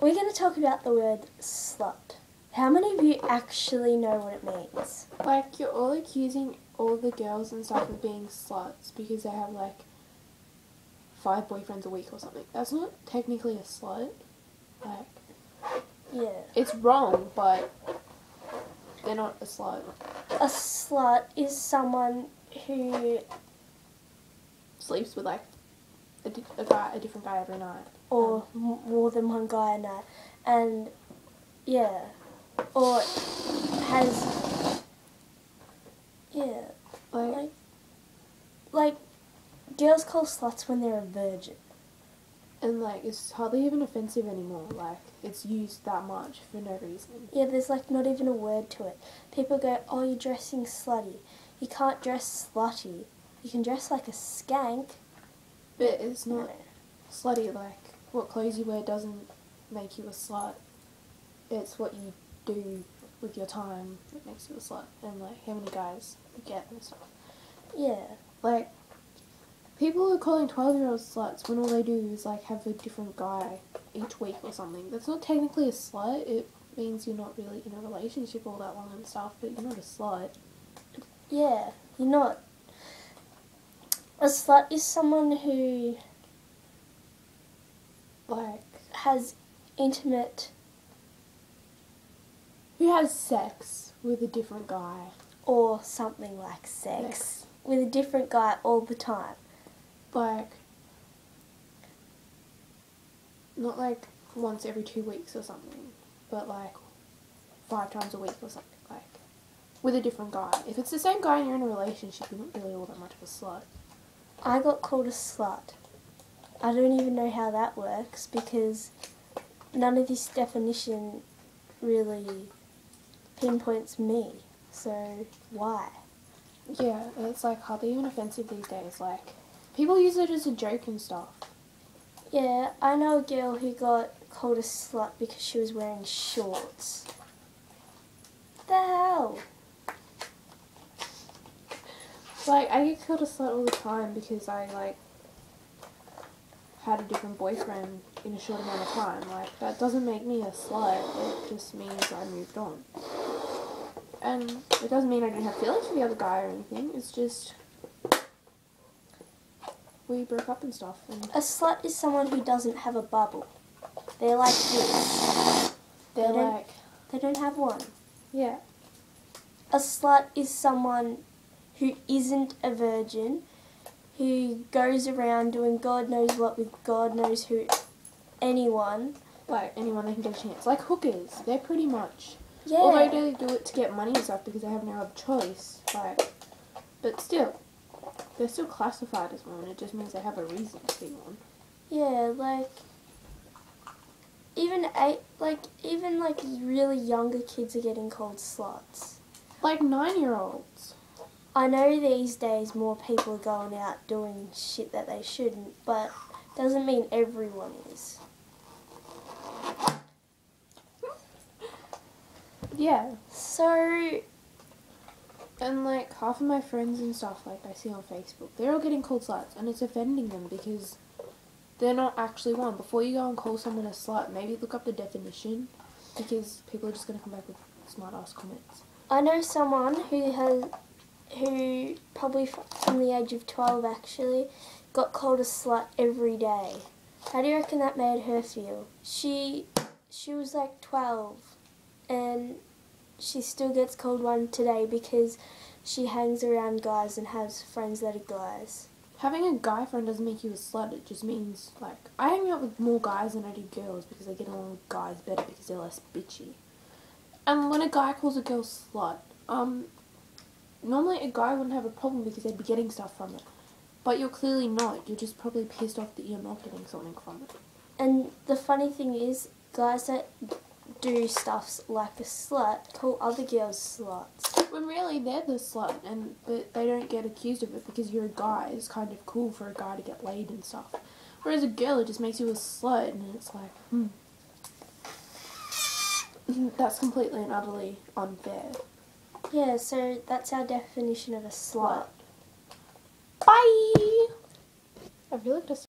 we're going to talk about the word slut. How many of you actually know what it means? Like, you're all accusing all the girls and stuff of being sluts because they have, like, 5 boyfriends a week or something. That's not technically a slut. Like, Yeah. it's wrong, but they're not a slut. A slut is someone who Sleeps with, like, a different guy every night. or more than one guy a night, and yeah, or has like girls call sluts when they're a virgin, and like it's hardly even offensive anymore. Like it's used that much for no reason. Yeah, there's like not even a word to it. People go, "Oh, you're dressing slutty." You can't dress slutty. You can dress like a skank, but it's not slutty. Like what clothes you wear doesn't make you a slut. It's what you do with your time that makes you a slut, and like how many guys you get and stuff. Yeah. Like people are calling 12-year-olds sluts when all they do is like have a different guy each week or something. That's not technically a slut. It means you're not really in a relationship all that long and stuff, but you're not a slut. Yeah, you're not. A slut is someone who Like has intimate, who has sex with a different guy. or something like sex with a different guy all the time. Like, not like once every 2 weeks or something, but like 5 times a week or something, like, with a different guy. If it's the same guy and you're in a relationship, you're not really all that much of a slut. I got called a slut. I don't even know how that works because none of this definition really pinpoints me. So, why? Yeah, it's like hardly even offensive these days. Like, people use it as a joke and stuff. Yeah, I know a girl who got called a slut because she was wearing shorts. What the hell? Like, I get called a slut all the time because I, like, had a different boyfriend in a short amount of time. Like, that doesn't make me a slut. It just means I moved on. And it doesn't mean I didn't have feelings for the other guy or anything. It's just we broke up and stuff. And A slut is someone who doesn't have a bubble. They're like this. they don't have one. Yeah. A slut is someone who isn't a virgin, who goes around doing God knows what with God knows who, anyone. Like, anyone they can get a chance. Like hookers. They're pretty much. Yeah. Although they do it to get money and stuff because they have no other choice. Like, but still, they're still classified as one. It just means they have a reason to be one. Yeah, like even really younger kids are getting called sluts. Like 9-year-olds. I know these days more people are going out doing shit that they shouldn't, but doesn't mean everyone is. Yeah. So, and like half of my friends and stuff, like I see on Facebook, they're all getting called sluts, and it's offending them because they're not actually one. Before you go and call someone a slut, maybe look up the definition, because people are just going to come back with smart ass comments. I know someone who probably from the age of 12 actually got called a slut every day. How do you reckon that made her feel? She was like 12 and she still gets called one today because she hangs around guys and has friends that are guys. Having a guy friend doesn't make you a slut. It just means, like, I hang out with more guys than I do girls because I get along with guys better because they're less bitchy. And when a guy calls a girl slut, normally a guy wouldn't have a problem because they'd be getting stuff from it. But you're clearly not. You're just probably pissed off that you're not getting something from it. And the funny thing is, guys that do stuff like a slut call other girls sluts. When really they're the slut, but they don't get accused of it because you're a guy. It's kind of cool for a guy to get laid and stuff. Whereas a girl, it just makes you a slut, and it's like, That's completely and utterly unfair. Yeah, so that's our definition of a slut. Bye! I feel like